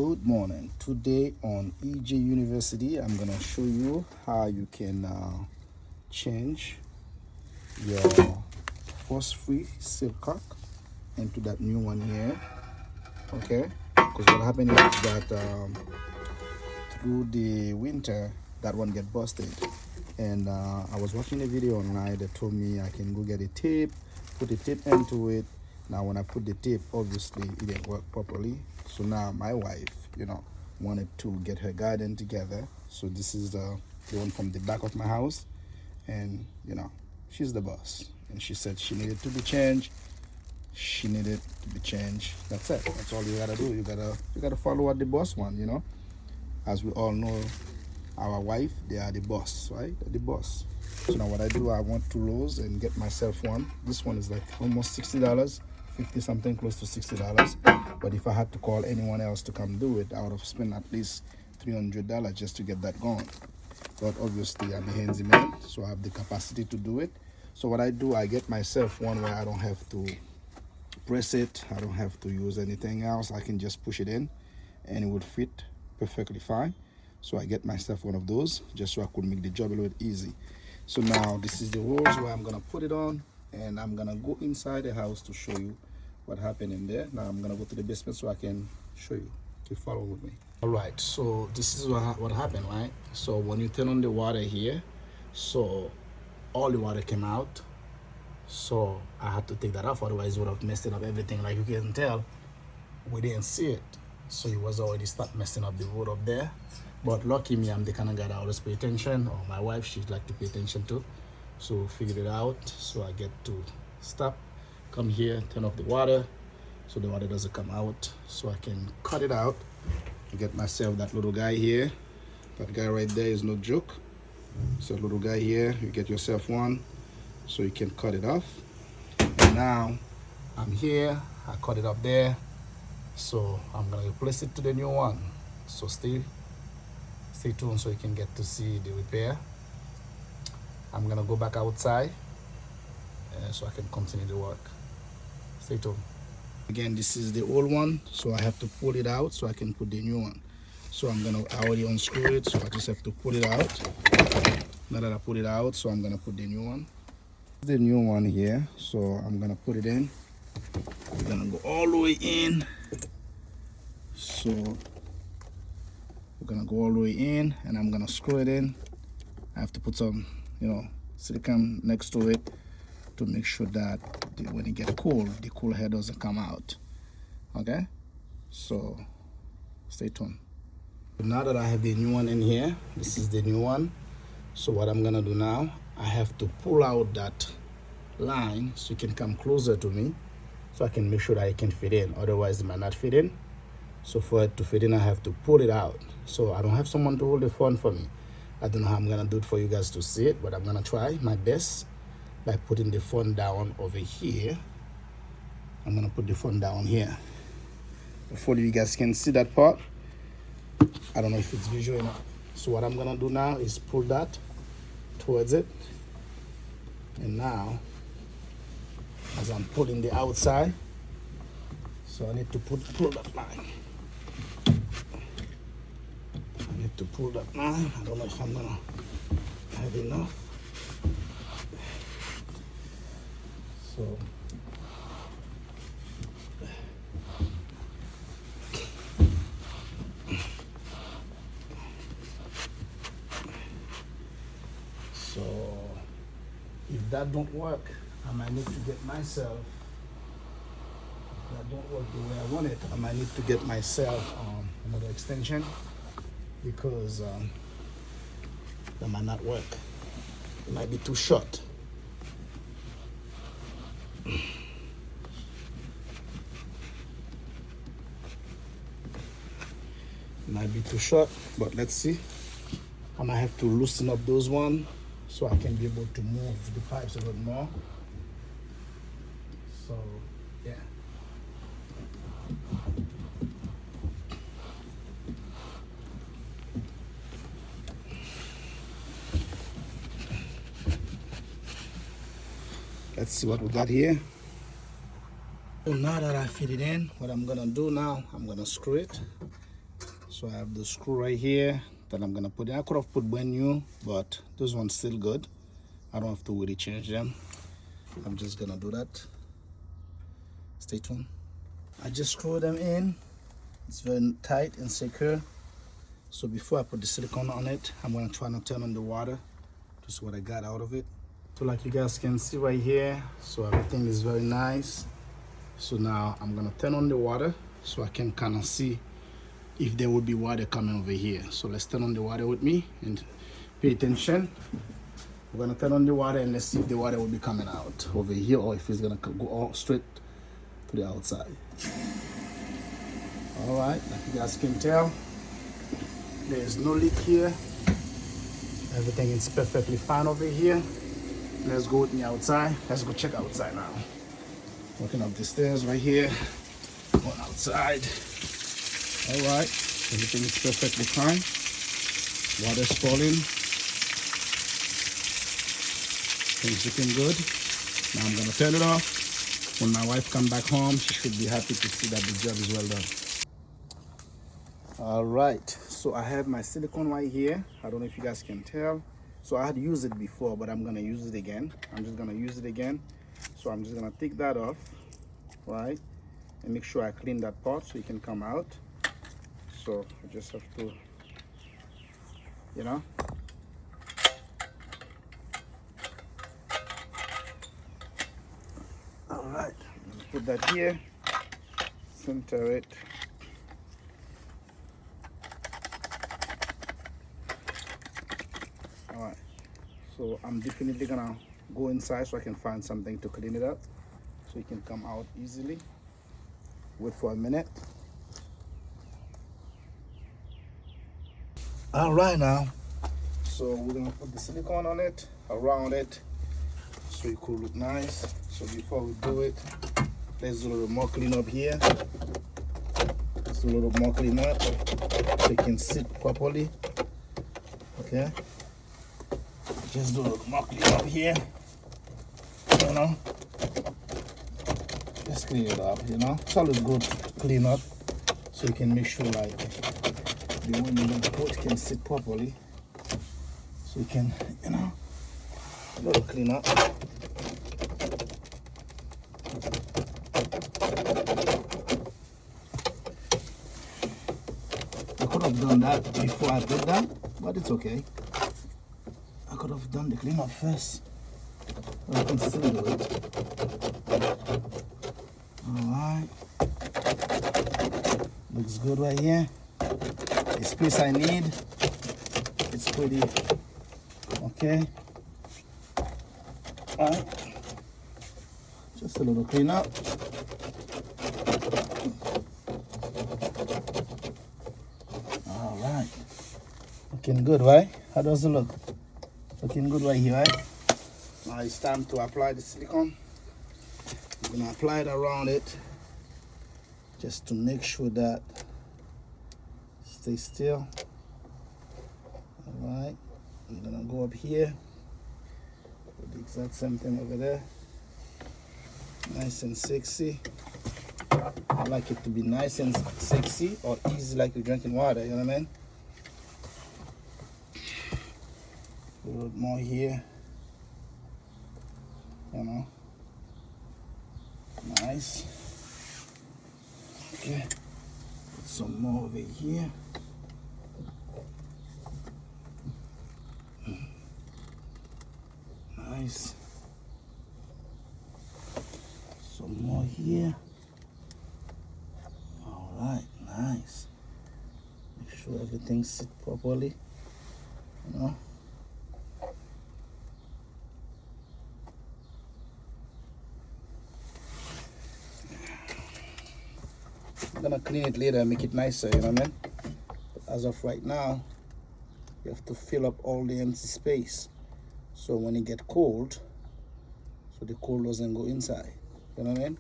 Good morning. Today on EJ University, I'm gonna show you how you can change your force-free sillcock into that new one here. Okay, because what happened is that through the winter, that one get busted, and I was watching a video online that told me I can go get a tape, put the tape into it. Now when I put the tape, obviously it didn't work properly, so now my wife, wanted to get her garden together. So this is the one from the back of my house, and she's the boss, and she said she needed to be changed. She needed to be changed. That's it. That's all you gotta do. You gotta follow what the boss wants. As we all know, our wife, they are the boss, right? They're the boss. So now what I do, I went to Lowe's and get myself one. This one is like almost $60, 50 something, close to $60. But if I had to call anyone else to come do it, I would have spent at least $300 just to get that going. But obviously I'm a handsy man, so I have the capacity to do it. So what I do, I get myself one where I don't have to press it, I don't have to use anything else. I can just push it in and it would fit perfectly fine. So I get myself one of those just so I could make the job a little bit easy. So now this is the holes where I'm gonna put it on, and I'm gonna go inside the house to show you what happened in there. Now I'm gonna go to the basement so I can show you. Keep following with me. All right, so this is what happened, right? So when you turn on the water here, so all the water came out. So I had to take that off, otherwise it would have messed it up everything. Like you can tell, we didn't see it. So it was already start messing up the wood up there. But lucky me, I'm the kind of guy that always pay attention, or my wife, she'd like to pay attention too. So figured it out. So I get to stop, come here, turn off the water, so the water doesn't come out. So I can cut it out, get myself that little guy here. That guy right there is no joke. So little guy here, you get yourself one, so you can cut it off. And now I'm here, I cut it up there. So I'm gonna replace it to the new one. So stay tuned so you can get to see the repair. I'm gonna go back outside so I can continue the work. Stay tuned. Again, this is the old one, so I have to pull it out so I can put the new one. So I already unscrew it, so I just have to pull it out. Now that I put it out, so I'm gonna put the new one. The new one here, so I'm gonna put it in. I'm gonna go all the way in. So we're gonna go all the way in, and I'm gonna screw it in. I have to put some, silicone next to it to make sure that when it gets cold, the cool head doesn't come out. Okay, so stay tuned. Now that I have the new one in here, this is the new one. So what I'm gonna do now, I have to pull out that line so it can come closer to me, so I can make sure that it can fit in. Otherwise, it might not fit in. So for it to fit in, I have to pull it out. So I don't have someone to hold the phone for me. I don't know how I'm gonna do it for you guys to see it, but I'm gonna try my best by putting the phone down over here. I'm gonna put the phone down here. Hopefully you guys can see that part. I don't know if it's visual enough. So what I'm gonna do now is pull that towards it. And now, as I'm pulling the outside, so I need to pull that line. I need to pull that line. I don't know if I'm gonna have enough. So if that don't work, I might need to get myself. If that don't work the way I want it, I might need to get myself another extension, because that might not work. It might be too short. It might be too short, but let's see. I might have to loosen up those ones so I can be able to move the pipes a little more. So yeah. Let's see what we got here. So now that I fit it in, what I'm gonna do now, I'm gonna screw it. So I have the screw right here that I'm gonna put in. I could have put brand new, but this one's still good. I don't have to really change them. I'm just gonna do that. Stay tuned. I just screw them in. It's very tight and secure. So before I put the silicone on it, I'm gonna try to turn on the water to see what I got out of it. So like you guys can see right here, so everything is very nice. So now I'm gonna turn on the water so I can kind of see if there would be water coming over here. So let's turn on the water with me and pay attention. We're gonna turn on the water and let's see if the water will be coming out over here or if it's gonna go all straight to the outside. All right, like you guys can tell, there is no leak here. Everything is perfectly fine over here. Let's go with me outside. Let's go check outside now. Walking up the stairs right here, going outside. All right, everything is perfectly fine. Water's falling. Things looking good. Now I'm gonna turn it off. When my wife comes back home, she should be happy to see that the job is well done. All right, so I have my silicone right here. I don't know if you guys can tell. So I had used it before, but I'm gonna use it again. I'm just gonna use it again. So I'm just gonna take that off, right? And make sure I clean that part so it can come out. So I just have to, you know. All right, put that here, center it. All right, so I'm definitely gonna go inside so I can find something to clean it up so it can come out easily. Wait for a minute. All right now, so we're gonna put the silicone on it, around it, so it could look nice. So before we do it, let's do a little more cleanup here. Let's do a little more cleanup so it can sit properly. Okay. Just do a little more cleanup here. You know. Just clean it up, you know. It's always good to clean up so you can make sure like the one you put can sit properly. So you can, you know, a little clean up. I could have done that before I did that, but it's okay. I could have done the cleanup first. I can still do it. Alright. Looks good right here. The space I need, it's pretty okay. Alright. Just a little cleanup. Alright. Looking good, right? How does it look? Looking good right here, right? Now it's time to apply the silicone. I'm gonna apply it around it just to make sure that stay still. All right, I'm gonna go up here, do the exact same thing over there. Nice and sexy. I like it to be nice and sexy or easy like you're drinking water, you know what I mean? A little bit more here, you know. Nice. Okay, put some more over here. Nice. Some more here. All right, nice. Make sure everything sits properly, you know. I'm gonna clean it later and make it nicer, you know what I mean? But as of right now, you have to fill up all the empty space. So when it gets cold, so the cold doesn't go inside, you know what I mean?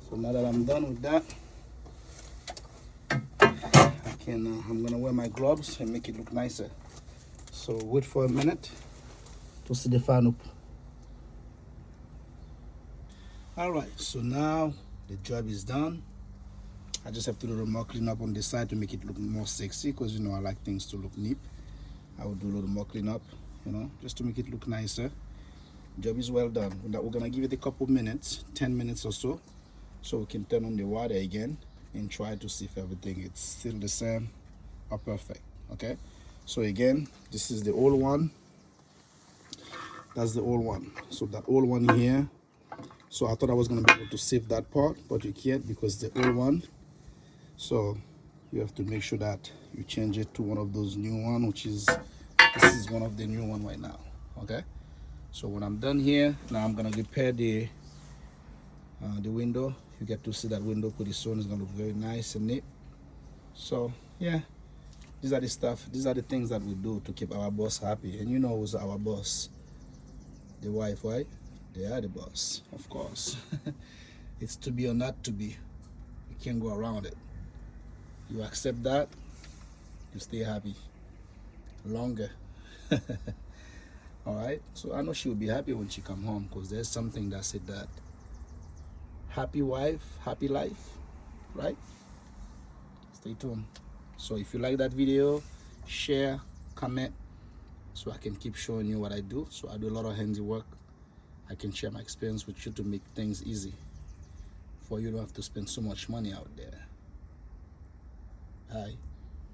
So now that I'm done with that, I'm gonna wear my gloves and make it look nicer. So wait for a minute to see the fan up. All right, so now the job is done. I just have to do a little more cleanup on the side to make it look more sexy, because you know I like things to look neat. I will do a little more cleanup, you know, just to make it look nicer. Job is well done. We're gonna give it a couple minutes, 10 minutes or so we can turn on the water again and try to see if everything is still the same or perfect. Okay, so again, this is the old one. That's the old one. So that old one here, so I thought I was going to be able to save that part, but you can't because the old one. So you have to make sure that you change it to one of those new one, which is, this is one of the new one right now. Okay, so when I'm done here, now I'm going to repair the window. You get to see that window pretty soon. It's going to look very nice and neat. So yeah, these are the things that we do to keep our boss happy. And you know who's our boss? The wife, right? They are the boss, of course. It's to be or not to be. You can't go around it. You accept that, you stay happy longer. All right, so I know she will be happy when she come home, because there's something that said that happy wife, happy life, right? Stay tuned. So if you like that video, share, comment, so I can keep showing you what I do. So I do a lot of handiwork. I can share my experience with you to make things easy for you. Don't have to spend so much money out there. Hi.